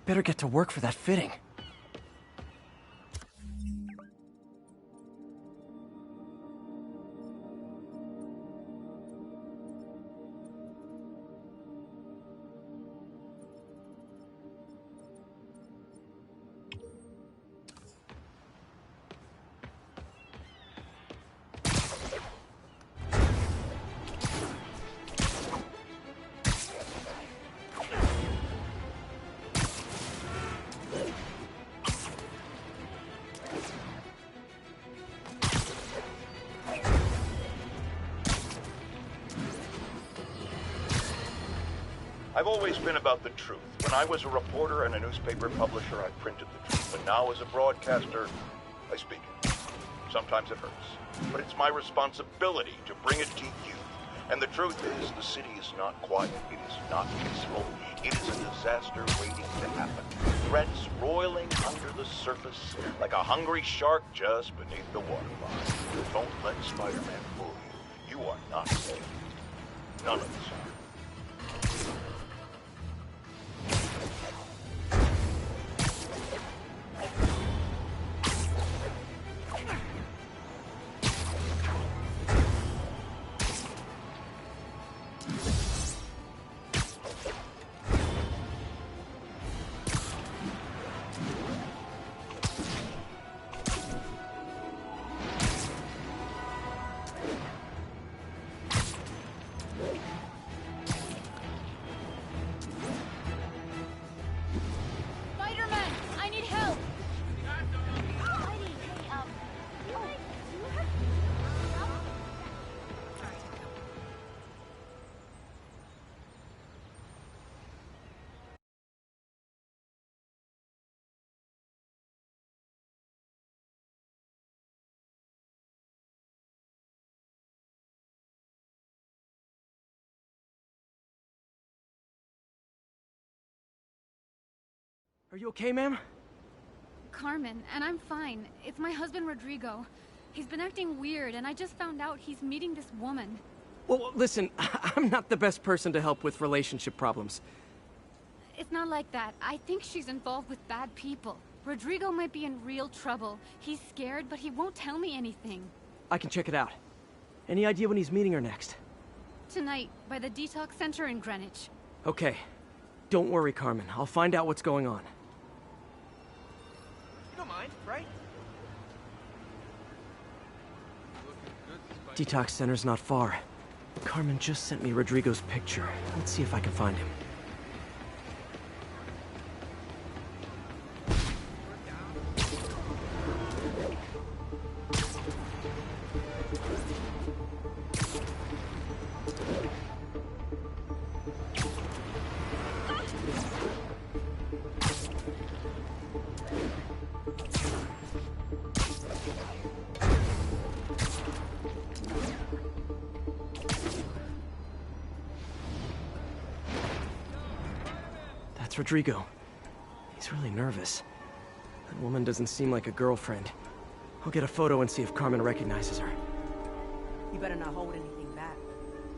better get to work for that fitting. I've always been about the truth. When I was a reporter and a newspaper publisher, I printed the truth. But now as a broadcaster, I speak it. Sometimes it hurts. But it's my responsibility to bring it to you. And the truth is, the city is not quiet. It is not peaceful. It is a disaster waiting to happen. Threats roiling under the surface like a hungry shark just beneath the waterline. Don't let Spider-Man fool you. You are not safe. None of us are. Are you okay, ma'am? Carmen, and I'm fine. It's my husband, Rodrigo. He's been acting weird, and I just found out he's meeting this woman. Well, listen, I'm not the best person to help with relationship problems. It's not like that. I think she's involved with bad people. Rodrigo might be in real trouble. He's scared, but he won't tell me anything. I can check it out. Any idea when he's meeting her next? Tonight, by the detox center in Greenwich. Okay. Don't worry, Carmen. I'll find out what's going on. You don't mind, right? Detox center's not far. Carmen just sent me Rodrigo's picture. Let's see if I can find him. That's Rodrigo. He's really nervous. That woman doesn't seem like a girlfriend. I'll get a photo and see if Carmen recognizes her. You better not hold anything back.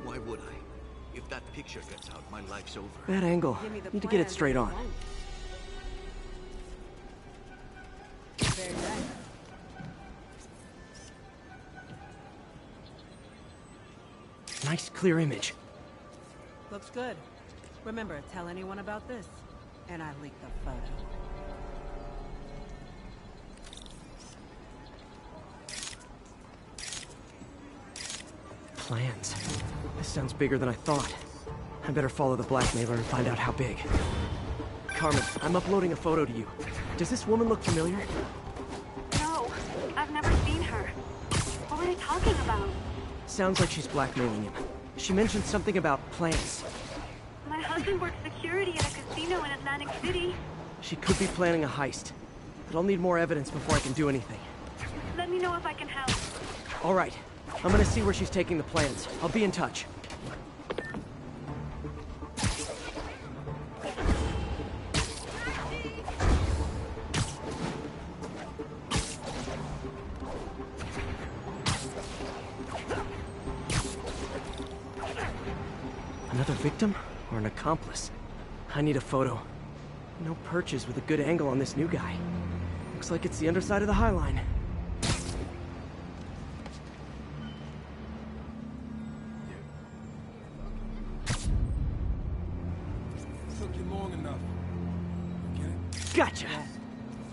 Why would I? If that picture gets out, my life's over. Bad angle. Need to get it straight on. Very nice. Nice, clear image. Looks good. Remember, tell anyone about this, and I leak the photo. Plans. This sounds bigger than I thought. I better follow the blackmailer and find out how big. Carmen, I'm uploading a photo to you. Does this woman look familiar? No, I've never seen her. What were they talking about? Sounds like she's blackmailing him. She mentioned something about plans. My husband works security at a casino in Atlantic City. She could be planning a heist. But I'll need more evidence before I can do anything. Let me know if I can help. All right. I'm gonna see where she's taking the plans. I'll be in touch. Another victim or an accomplice? I need a photo. No perches with a good angle on this new guy. Looks like it's the underside of the High Line. Took you long enough. Get it? Gotcha! Yeah.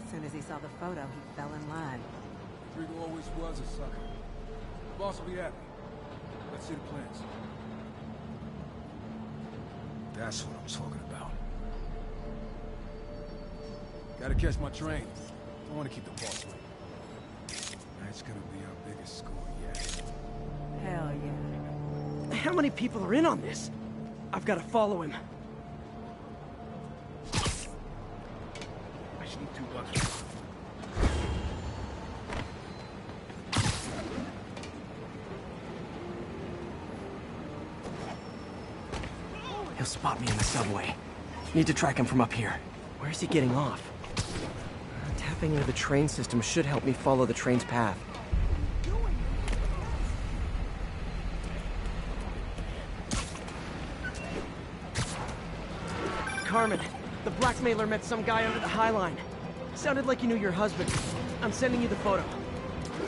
As soon as he saw the photo, he fell in line. Rodrigo always was a sucker. The boss will be happy. Let's see the plans. That's what I'm talking about. Gotta catch my train. Don't want to keep the boss waiting. That's gonna be our biggest score yet. Hell yeah. How many people are in on this? I've got to follow him. I just need $2. He'll spot me in the subway. Need to track him from up here. Where's he getting off? Tapping into the train system should help me follow the train's path. Carmen, the blackmailer met some guy under the High Line. Sounded like you knew your husband. I'm sending you the photo.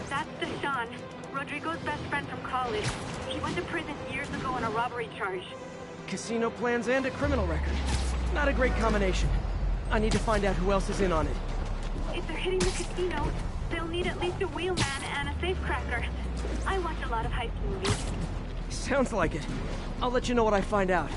That's Deshaun, Rodrigo's best friend from college. He went to prison years ago on a robbery charge. Casino plans and a criminal record. Not a great combination. I need to find out who else is in on it. If they're hitting the casino, they'll need at least a wheelman and a safecracker. I watch a lot of heist movies. Sounds like it. I'll let you know what I find out.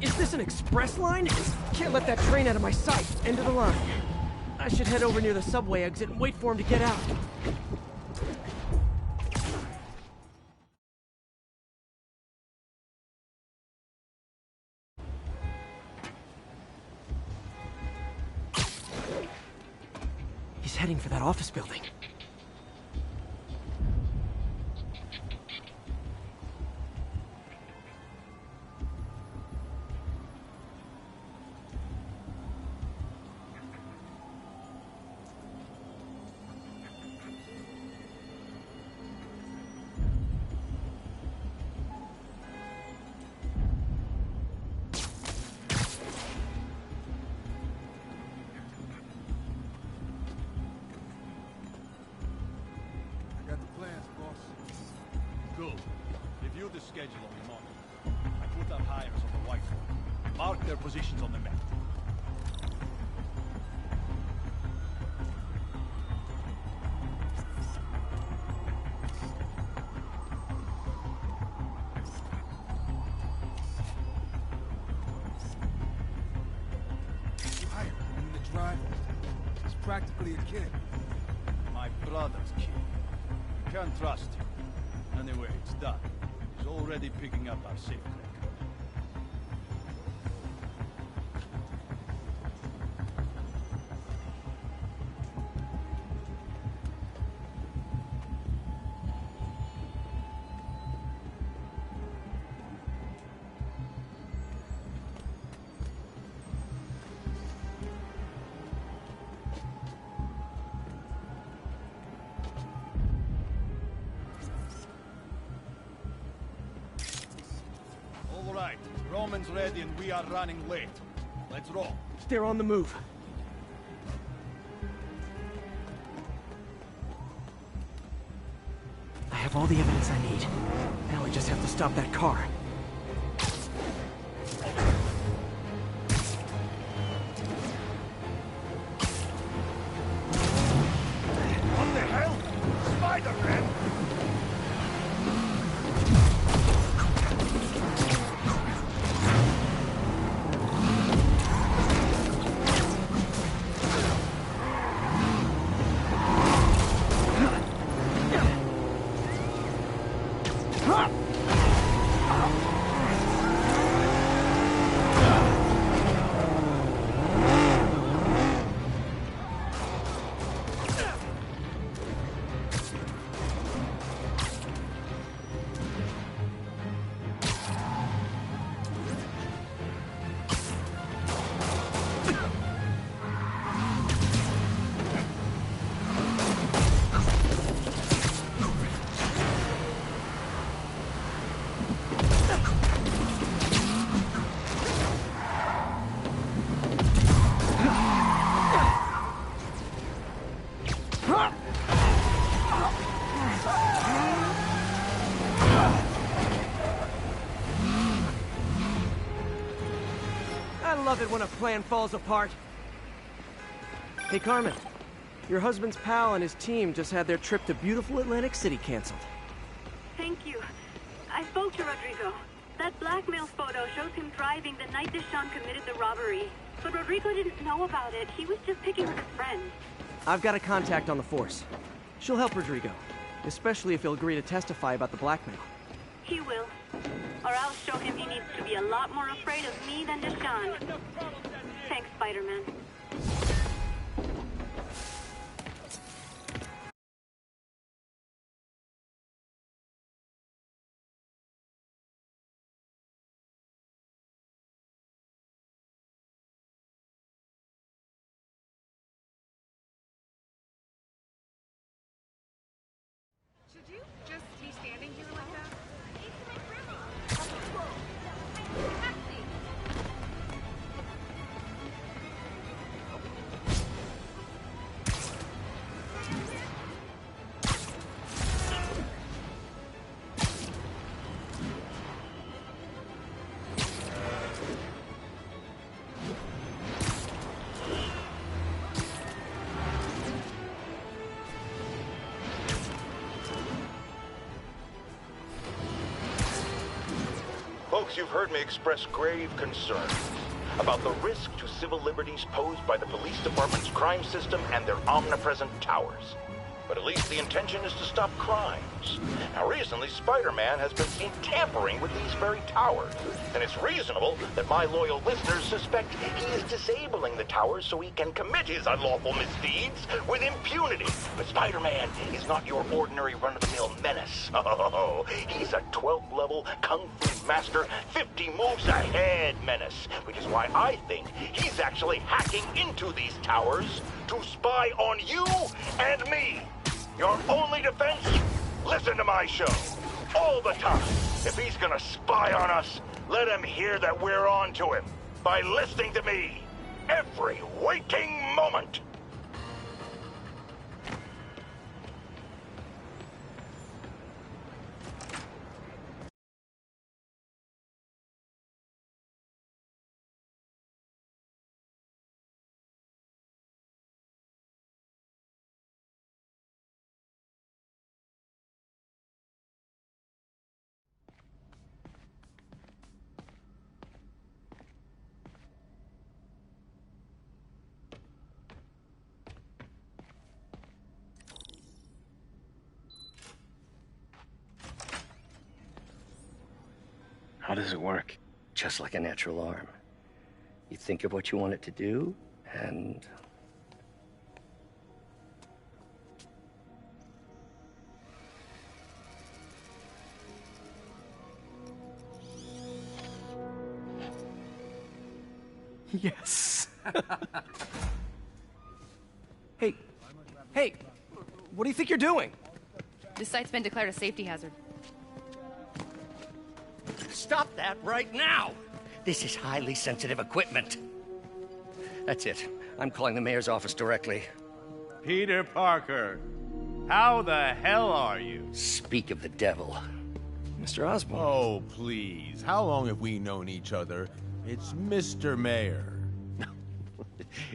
Is this an express line? Can't let that train out of my sight. End of the line. I should head over near the subway exit and wait for him to get out. He's heading for that office building. I got the plans, boss. Good. Review the schedule on the monitor. I put our hires on the whiteboard. Mark their positions on the map. You hired him in the drive. He's practically a kid. My brother's kid. You can't trust him. Anyway, it's done. He's already picking up our safecracker. All right, Roman's ready and we are running late. Let's roll. They're on the move. I have all the evidence I need. Now I just have to stop that car. What the hell? Spider-Man! love it when a plan falls apart. Hey, Carmen. Your husband's pal and his team just had their trip to beautiful Atlantic City canceled. Thank you. I spoke to Rodrigo. That blackmail photo shows him driving the night Deshaun committed the robbery. But Rodrigo didn't know about it. He was just picking with his friend. I've got a contact on the force. She'll help Rodrigo, especially if he'll agree to testify about the blackmail. He will. Or I'll show him he needs to be a lot more afraid of me than Deshaun. Thanks, Spider-Man. Should you just be standing here like that? Folks, you've heard me express grave concerns about the risk to civil liberties posed by the police department's crime system and their omnipresent towers. But at least the intention is to stop crimes. Now, recently, Spider-Man has been seen tampering with these very towers. And it's reasonable that my loyal listeners suspect he is disabling the towers so he can commit his unlawful misdeeds with impunity. But Spider-Man is not your ordinary run-of-the-mill menace. Oh, he's a 12th level Kung Fu master, 50 moves ahead menace. Which is why I think he's actually hacking into these towers to spy on you and me. Your only defense? Listen to my show. All the time. If he's gonna spy on us, let him hear that we're on to him. By listening to me. Every waking moment. How does it work? Just like a natural arm. You think of what you want it to do, and... Yes. Hey, what do you think you're doing? This site's been declared a safety hazard. Stop that right now! This is highly sensitive equipment. That's it. I'm calling the mayor's office directly. Peter Parker, how the hell are you? Speak of the devil. Mr. Osborn. Oh, please. How long have we known each other? It's Mr. Mayor.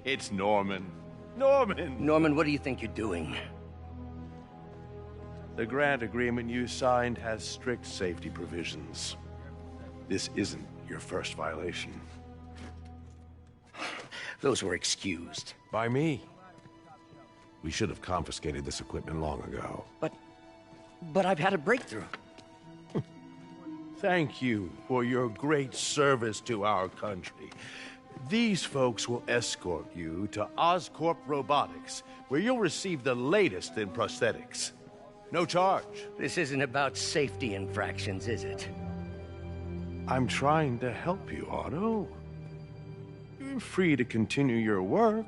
It's Norman. Norman, what do you think you're doing? The grant agreement you signed has strict safety provisions. This isn't your first violation. Those were excused. By me. We should have confiscated this equipment long ago. But I've had a breakthrough. Thank you for your great service to our country. These folks will escort you to Oscorp Robotics, where you'll receive the latest in prosthetics. No charge. This isn't about safety infractions, is it? I'm trying to help you, Otto. You're free to continue your work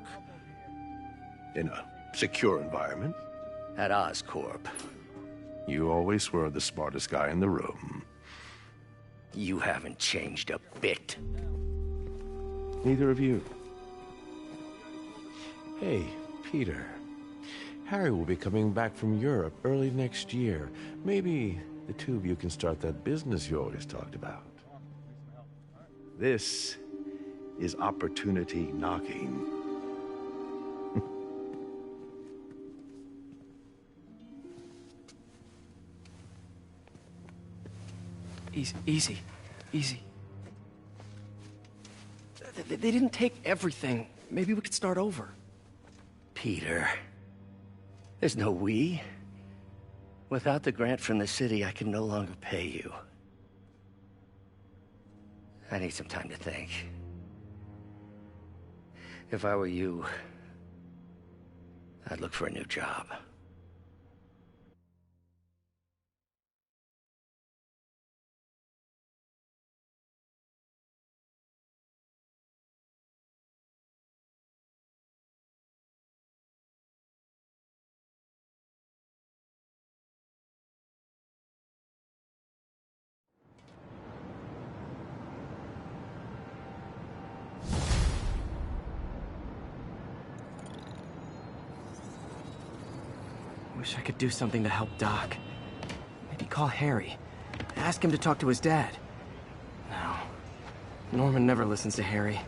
in a secure environment. At Oscorp. You always were the smartest guy in the room. You haven't changed a bit. Neither of you. Hey, Peter. Harry will be coming back from Europe early next year. Maybe the two of you can start that business you always talked about. This is opportunity knocking. Easy. They didn't take everything. Maybe we could start over. Peter, there's no we. Without the grant from the city, I can no longer pay you. I need some time to think. If I were you, I'd look for a new job. Wish I could do something to help Doc. Maybe call Harry. Ask him to talk to his dad. No. Norman never listens to Harry.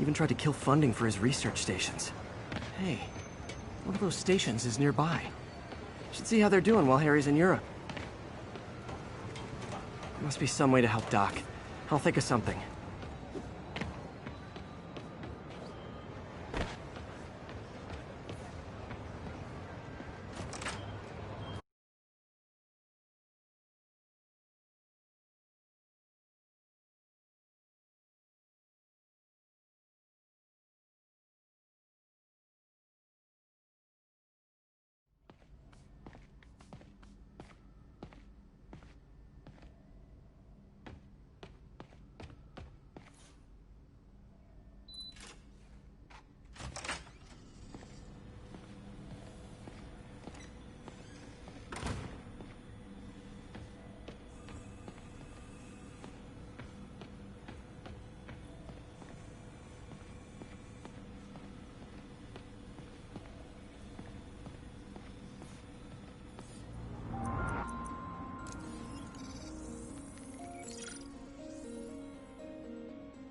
Even tried to kill funding for his research stations. Hey, one of those stations is nearby. Should see how they're doing while Harry's in Europe. There must be some way to help Doc. I'll think of something.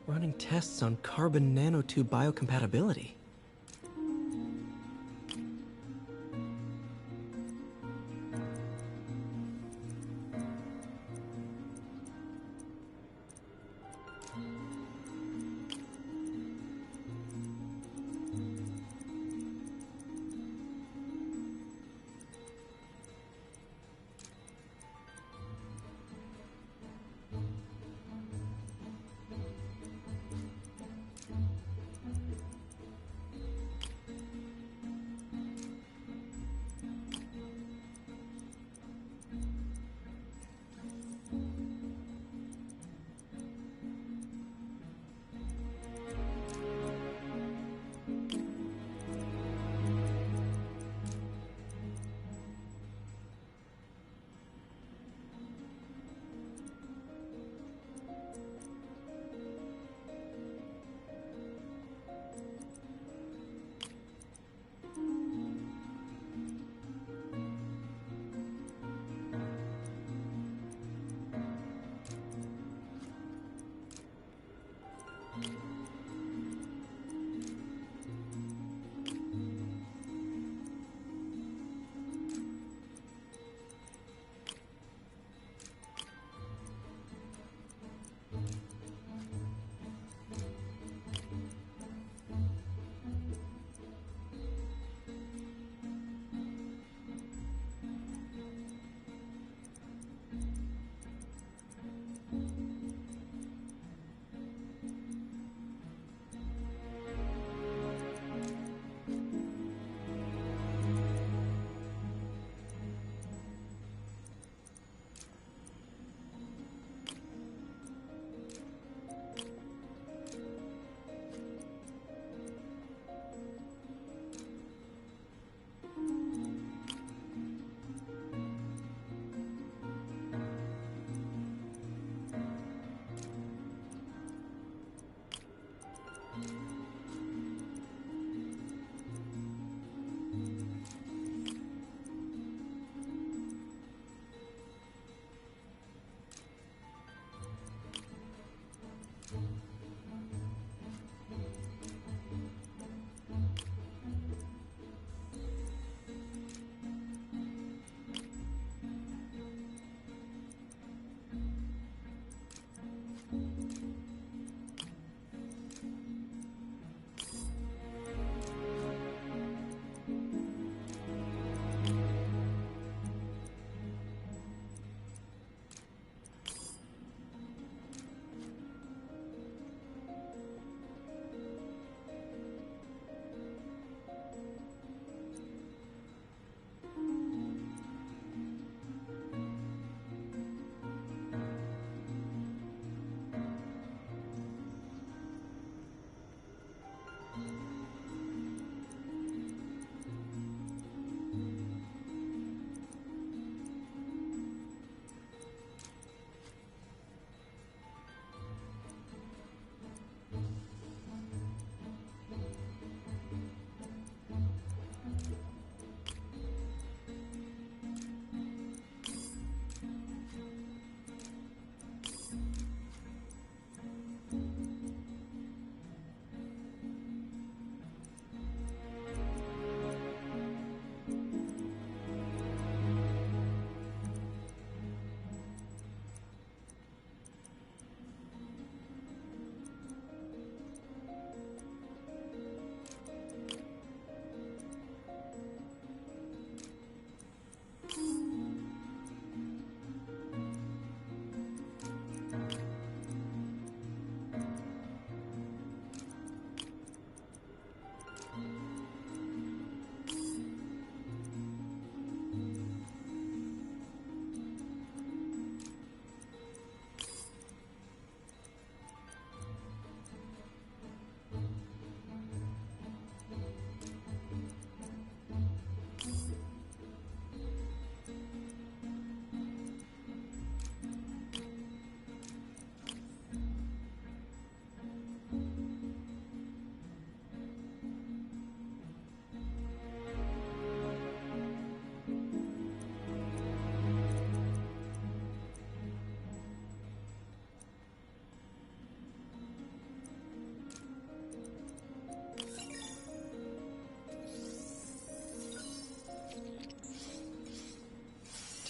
Running tests on carbon nanotube biocompatibility.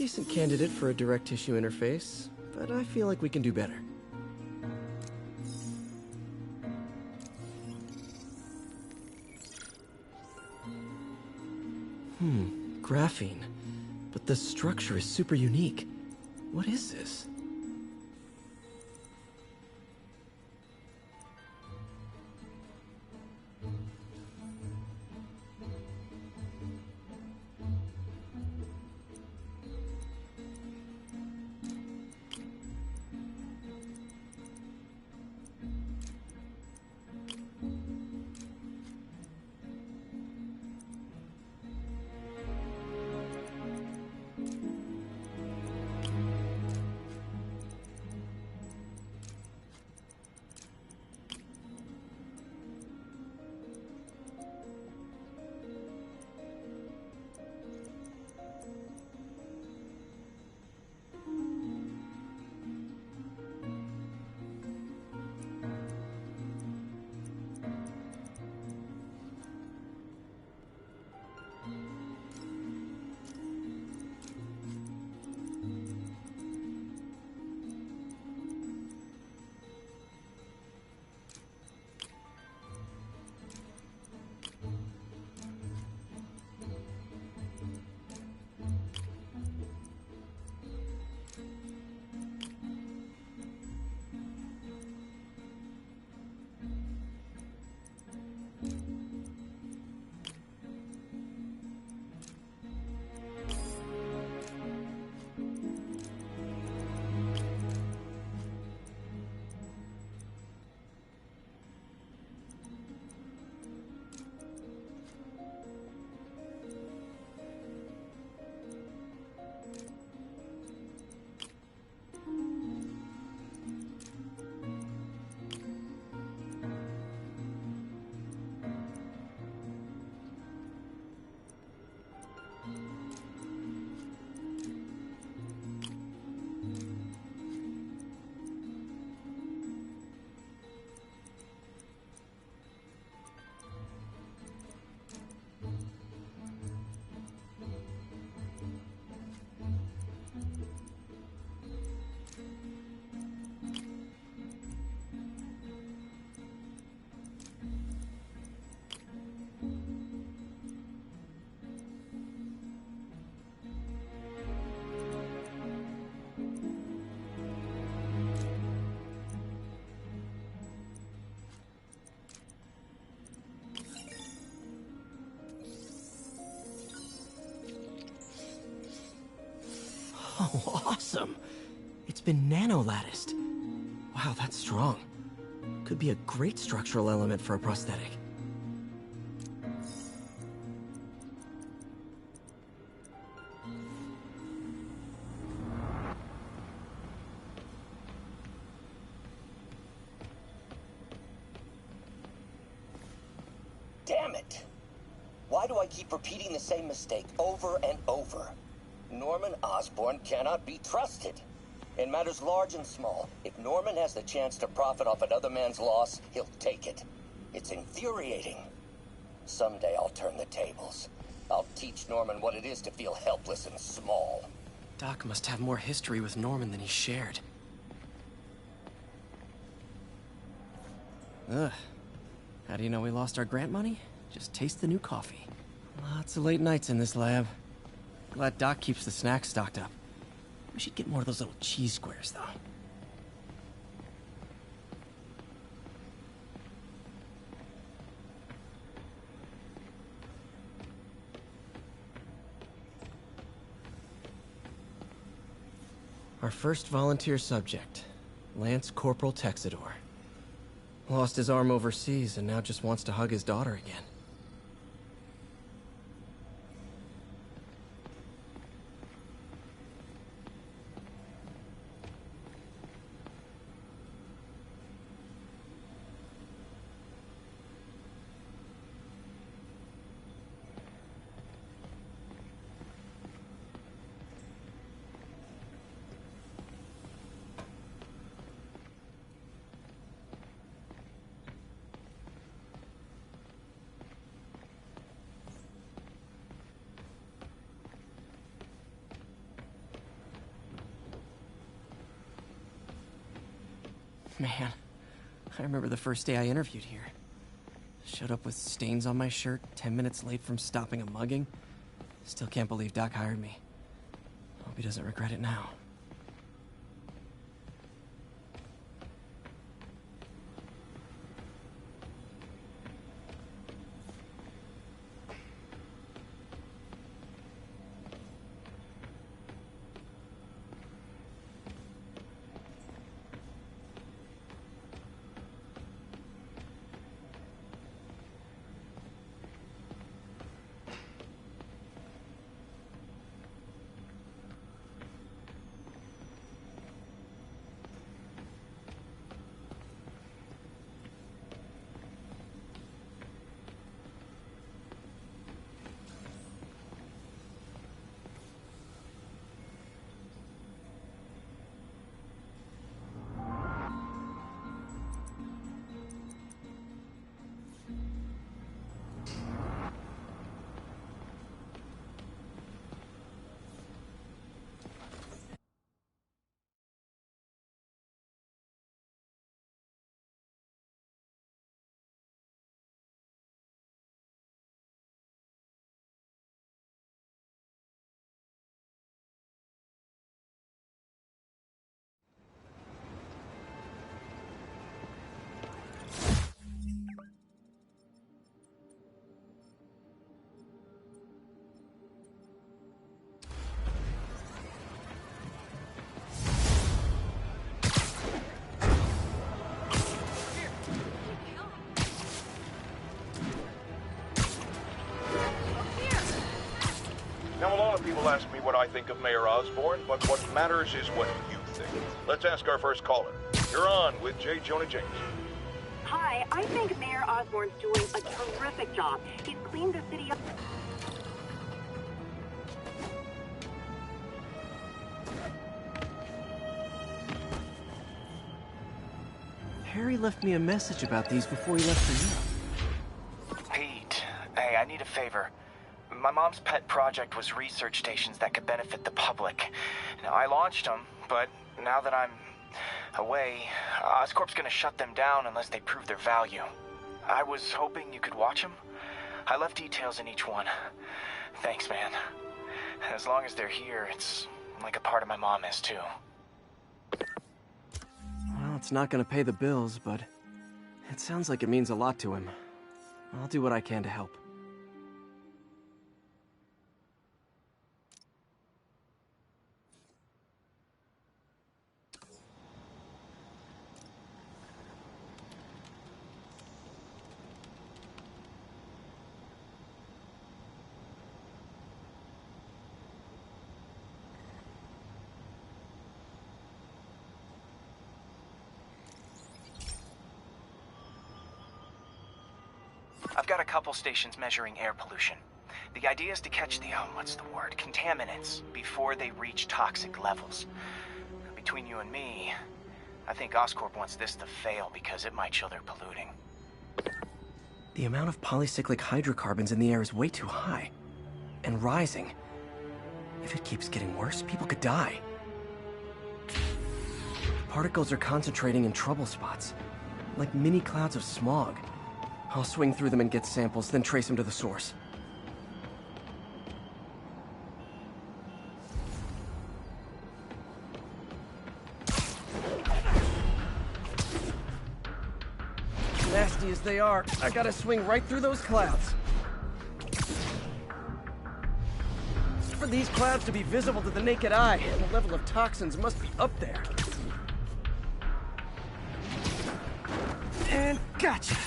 decent candidate for a direct tissue interface, but I feel like we can do better. Graphene. But the structure is super unique. What is this? Oh, awesome! It's been nano-latticed. Wow, that's strong. Could be a great structural element for a prosthetic. Damn it! Why do I keep repeating the same mistake over and over? Norman Osborn cannot be trusted. In matters large and small, if Norman has the chance to profit off another man's loss, he'll take it. It's infuriating. Someday I'll turn the tables. I'll teach Norman what it is to feel helpless and small. Doc must have more history with Norman than he shared. Ugh. How do you know we lost our grant money? Just taste the new coffee. Lots of late nights in this lab. Glad Doc keeps the snacks stocked up. We should get more of those little cheese squares, though. Our first volunteer subject, Lance Corporal Texidor. Lost his arm overseas and now just wants to hug his daughter again. Man, I remember the first day I interviewed here. Showed up with stains on my shirt, 10 minutes late from stopping a mugging. Still can't believe Doc hired me. Hope he doesn't regret it now. Now, a lot of people ask me what I think of Mayor Osborn, but what matters is what you think. Let's ask our first caller. You're on with J. Jonah James. Hi, I think Mayor Osborn's doing a terrific job. He's cleaned the city up. Harry left me a message about these before he left for Europe. Pete, hey, I need a favor. My mom's pet project was research stations that could benefit the public. Now, I launched them, but now that I'm away, Oscorp's gonna shut them down unless they prove their value. I was hoping you could watch them. I left details in each one. Thanks, man. As long as they're here, it's like a part of my mom is, too. Well, it's not gonna pay the bills, but it sounds like it means a lot to him. I'll do what I can to help. I've got a couple stations measuring air pollution. The idea is to catch the, contaminants before they reach toxic levels. Between you and me, I think Oscorp wants this to fail because it might show they're polluting. The amount of polycyclic hydrocarbons in the air is way too high. And rising. If it keeps getting worse, people could die. Particles are concentrating in trouble spots, like mini clouds of smog. I'll swing through them and get samples, then trace them to the source. Nasty as they are, I gotta swing right through those clouds. For these clouds to be visible to the naked eye, the level of toxins must be up there. And gotcha!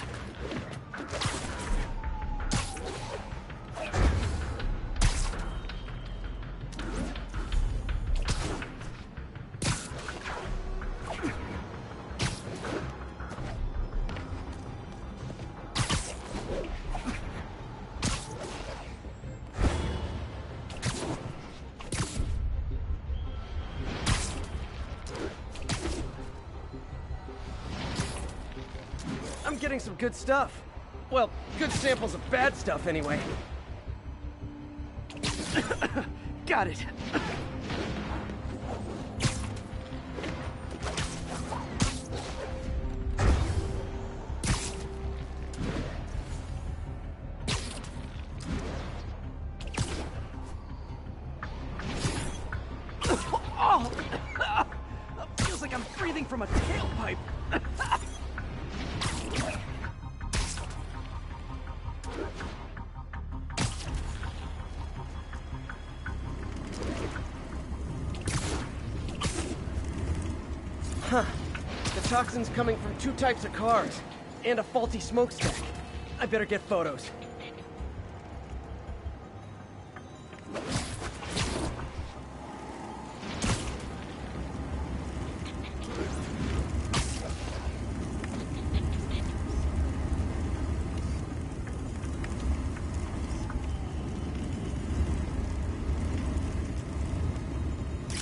I'm getting some good stuff. Well, good samples of bad stuff, anyway. Got it. breathing from a tailpipe. Huh. The toxin's coming from 2 types of cars, and a faulty smokestack. I better get photos.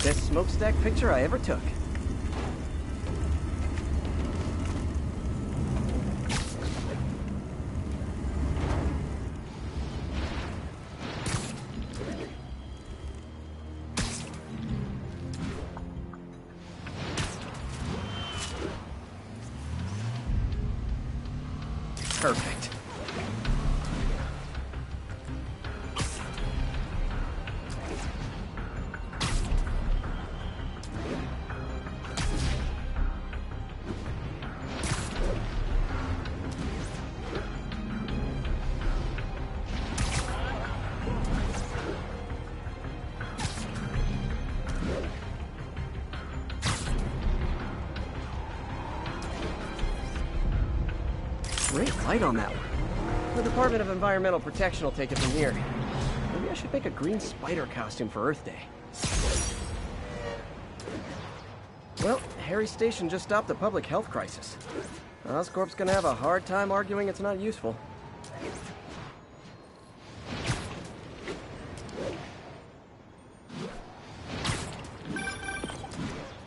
Best smokestack picture I ever took. Perfect. Great light on that one. The Department of Environmental Protection will take it from here. Maybe I should make a green spider costume for Earth Day. Well, Harry's station just stopped a public health crisis. Oscorp's gonna have a hard time arguing it's not useful.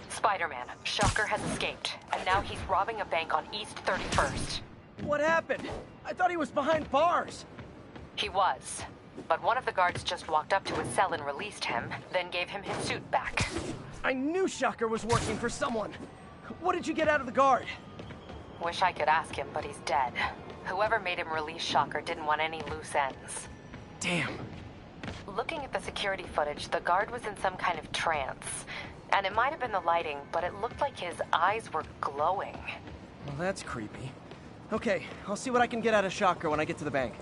Spider-Man, Shocker has escaped, and now he's robbing a bank on East 31st. What happened? I thought he was behind bars. He was, but one of the guards just walked up to his cell and released him, then gave him his suit back. I knew Shocker was working for someone. What did you get out of the guard? Wish I could ask him, but he's dead. Whoever made him release Shocker didn't want any loose ends. Damn. Looking at the security footage, the guard was in some kind of trance. And it might have been the lighting, but it looked like his eyes were glowing. Well, that's creepy. Okay, I'll see what I can get out of Shocker when I get to the bank.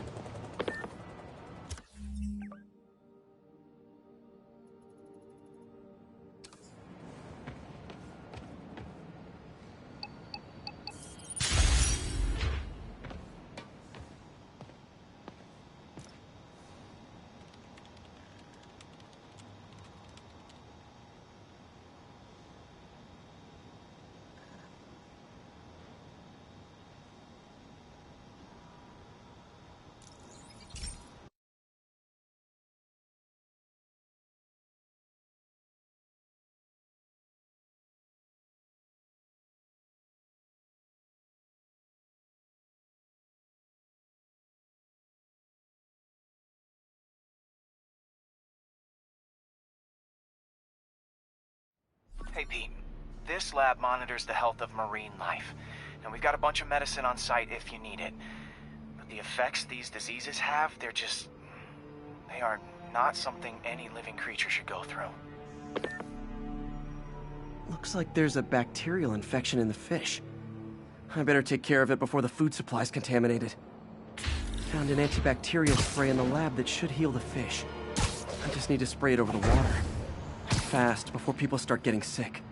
Hey, Pete. This lab monitors the health of marine life. And we've got a bunch of medicine on site if you need it. But the effects these diseases have, they are not something any living creature should go through. Looks like there's a bacterial infection in the fish. I better take care of it before the food supply's contaminated. Found an antibacterial spray in the lab that should heal the fish. I just need to spray it over the water. Fast, before people start getting sick.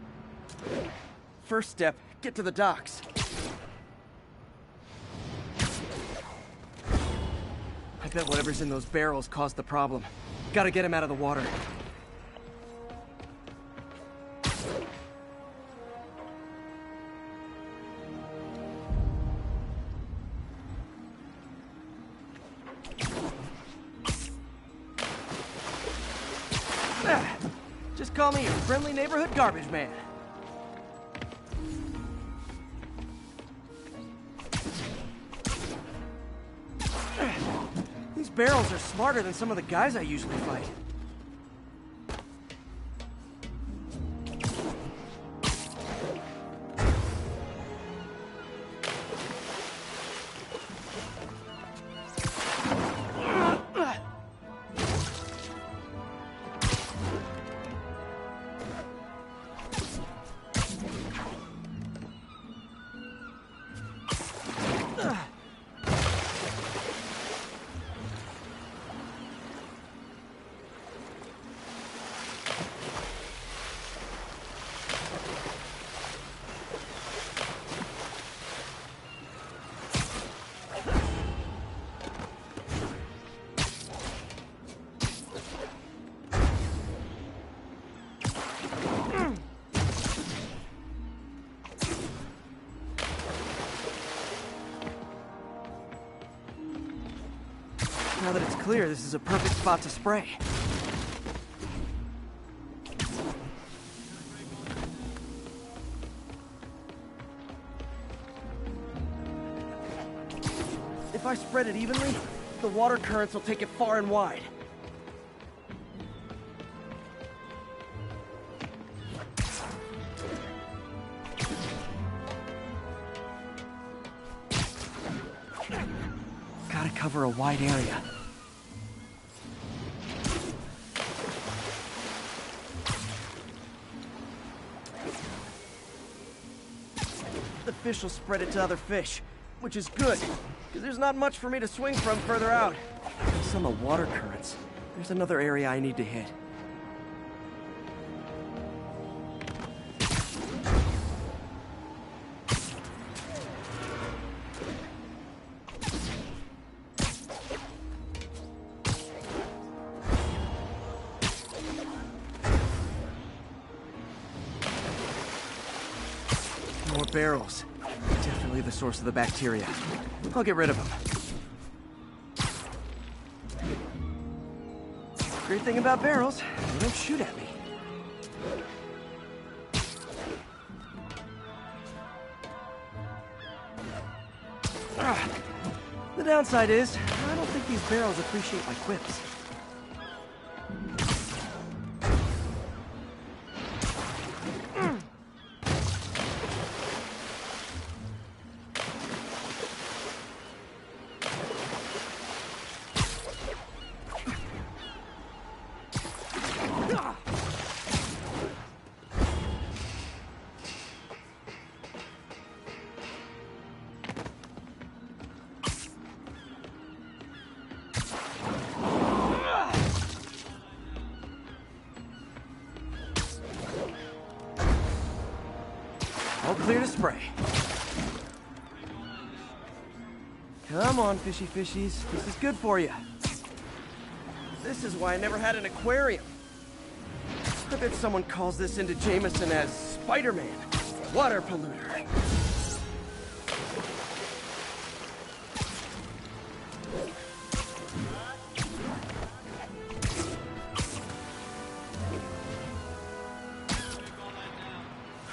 First step, get to the docks. I bet whatever's in those barrels caused the problem. Gotta get him out of the water. Just call me your friendly neighborhood garbage man. These barrels are smarter than some of the guys I usually fight. Now that it's clear, this is a perfect spot to spray. If I spread it evenly, the water currents will take it far and wide. Gotta cover a wide area. The fish will spread it to other fish, which is good, because there's not much for me to swing from further out. Based on the water currents, there's another area I need to hit. More barrels. Definitely the source of the bacteria. I'll get rid of them. Great thing about barrels, they don't shoot at me. The downside is, I don't think these barrels appreciate my quips. All clear to spray. Come on, fishy fishies. This is good for you. This is why I never had an aquarium. I bet someone calls this into Jameson as Spider-Man, water polluter.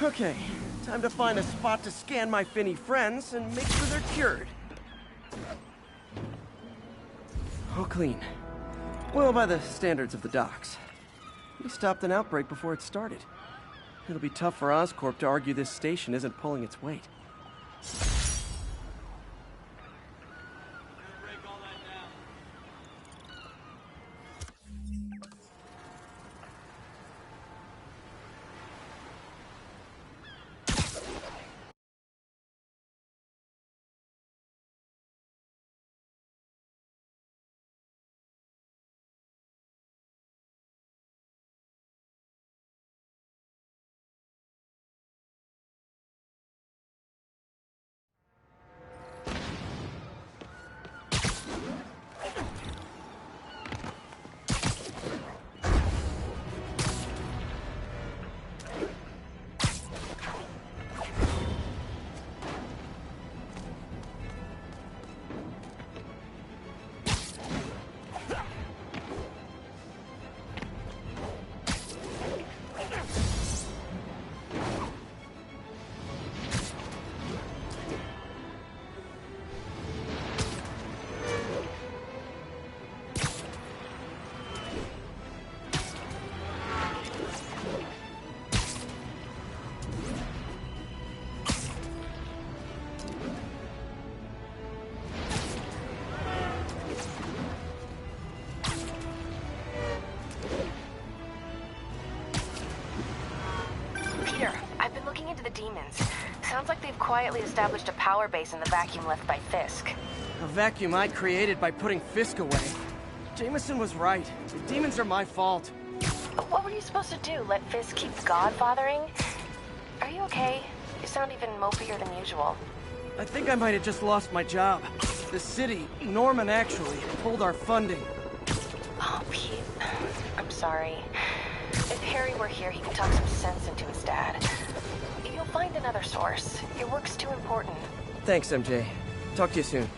Okay, time to find a spot to scan my finny friends and make sure they're cured. All clean. Well, by the standards of the docks. We stopped an outbreak before it started. It'll be tough for Oscorp to argue this station isn't pulling its weight. Sounds like they've quietly established a power base in the vacuum left by Fisk. A vacuum I created by putting Fisk away. Jameson was right. The demons are my fault. What were you supposed to do? Let Fisk keep godfathering? Are you okay? You sound even mopier than usual. I think I might have just lost my job. The city, Norman actually, pulled our funding. Oh, Pete. I'm sorry. If Harry were here, he could talk some sense into his dad. You'll find another source. Your work's too important. Thanks, MJ. Talk to you soon.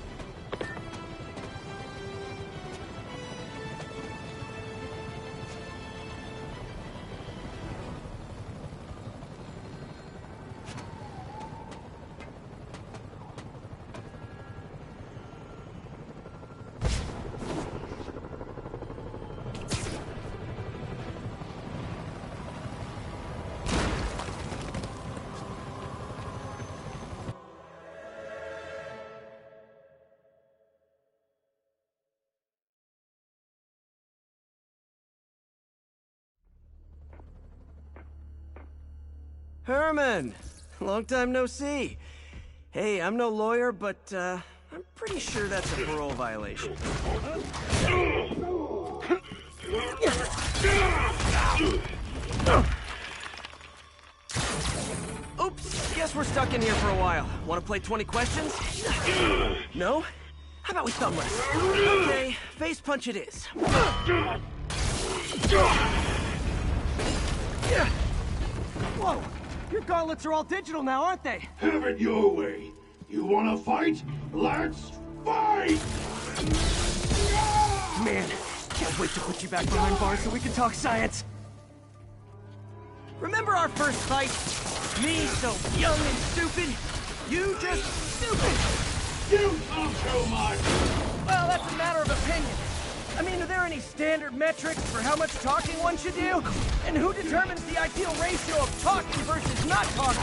Herman! Long time no see. Hey, I'm no lawyer, but, I'm pretty sure that's a parole violation. Oops, guess we're stuck in here for a while. Want to play 20 questions? No? How about we thumb wrestle? Okay, face punch it is. Whoa! Your gauntlets are all digital now, aren't they? Have it your way. You wanna fight? Let's fight! Man, can't wait to put you back behind bars so we can talk science. Remember our first fight? Me so young and stupid, you just stupid! You talk too much! Well, that's a matter of opinion. I mean, are there any standard metrics for how much talking one should do? And who determines the ideal ratio of talking versus not talking?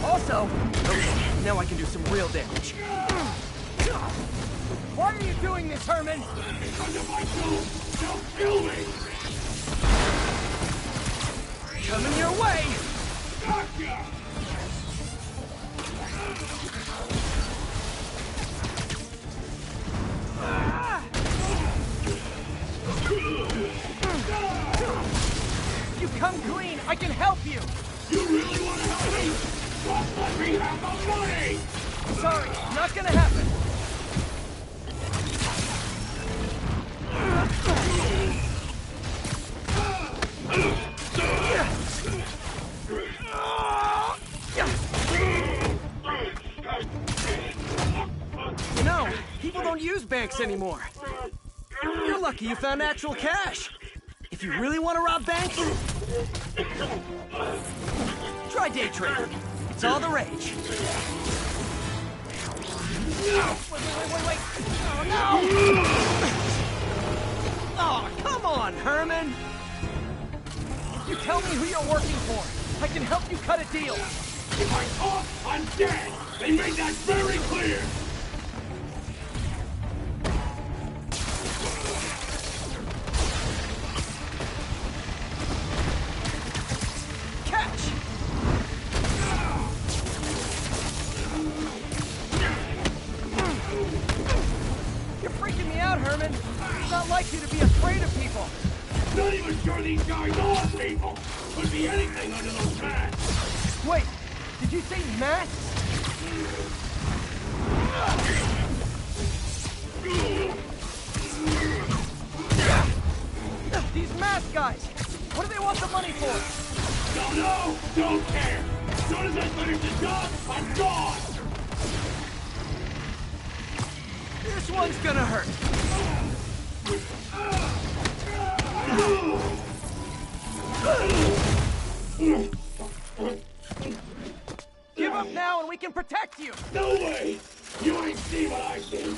Also, okay, now I can do some real damage. Why are you doing this, Herman? Because if I do, they'll kill me! Coming your way! Gotcha! You come clean, I can help you! You really want to help me? Just let me have the money! Sorry, not gonna happen. You know, people don't use banks anymore. You're lucky you found actual cash. If you really want to rob banks, try day trading. It's all the rage. Wait. Oh, no! Oh, come on, Herman! If you tell me who you're working for, I can help you cut a deal. If I talk, I'm dead! They made that very clear! Herman. It's not like you to be afraid of people. Not even sure these guys are people. Could be anything under those masks. Wait, did you say masks? These mask guys, what do they want the money for? Don't know, don't care. As soon as I finish the job, I'm gone. This one's gonna hurt. Give up now and we can protect you! No way! You ain't seen what I see!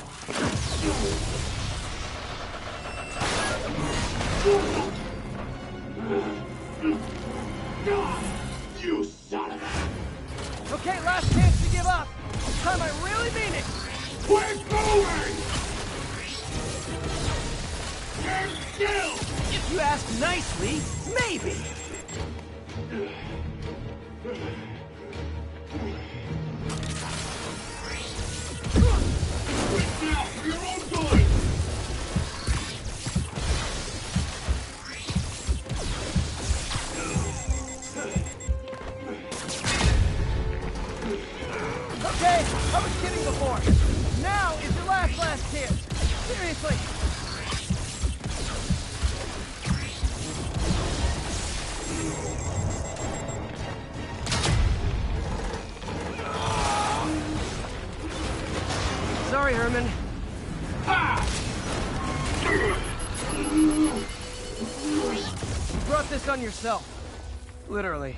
You son of a... Okay, last chance to give up. This time I really mean it! We're moving! Stand still! If you ask nicely, maybe. Now, for your own good! Okay, I was kidding before. Now is your last chance. Seriously. Sorry, Herman. You brought this on yourself. Literally.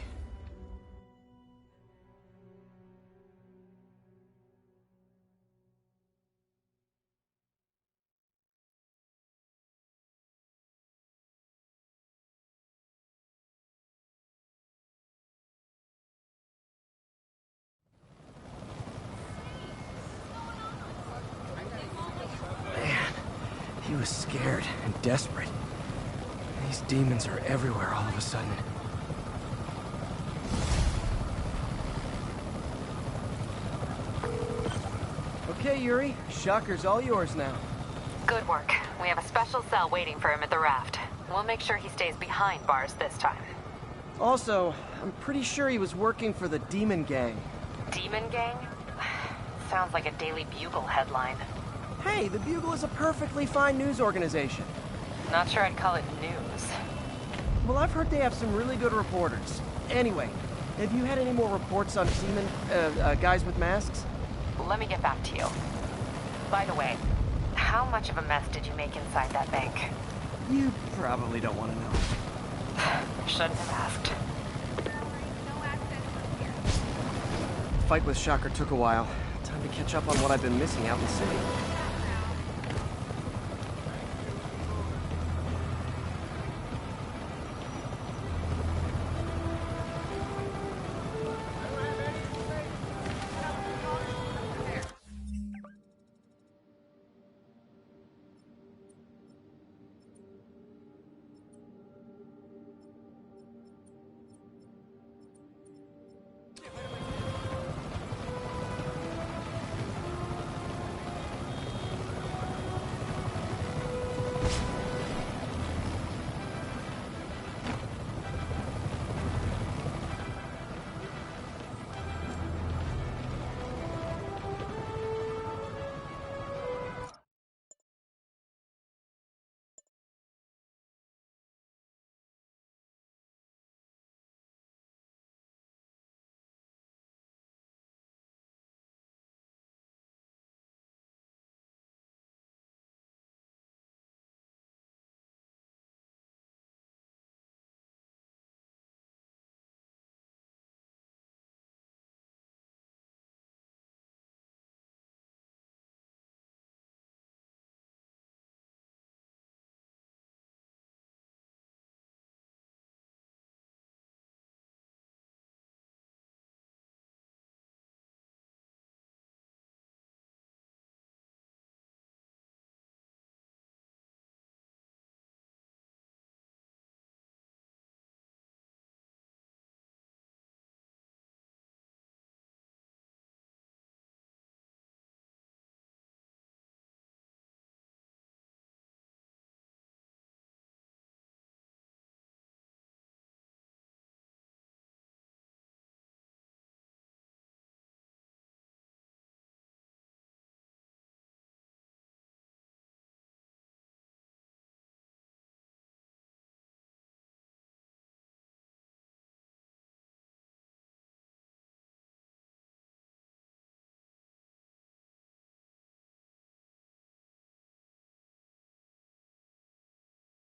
He was scared and desperate. These demons are everywhere all of a sudden. Okay, Yuri. Shocker's all yours now. Good work. We have a special cell waiting for him at the raft. We'll make sure he stays behind bars this time. Also, I'm pretty sure he was working for the Demon Gang. Demon Gang? Sounds like a Daily Bugle headline. Hey, the Bugle is a perfectly fine news organization. Not sure I'd call it news. Well, I've heard they have some really good reporters. Anyway, have you had any more reports on demon, guys with masks? Let me get back to you. By the way, how much of a mess did you make inside that bank? You probably don't want to know. Shouldn't have asked. The fight with Shocker took a while. Time to catch up on what I've been missing out in the city.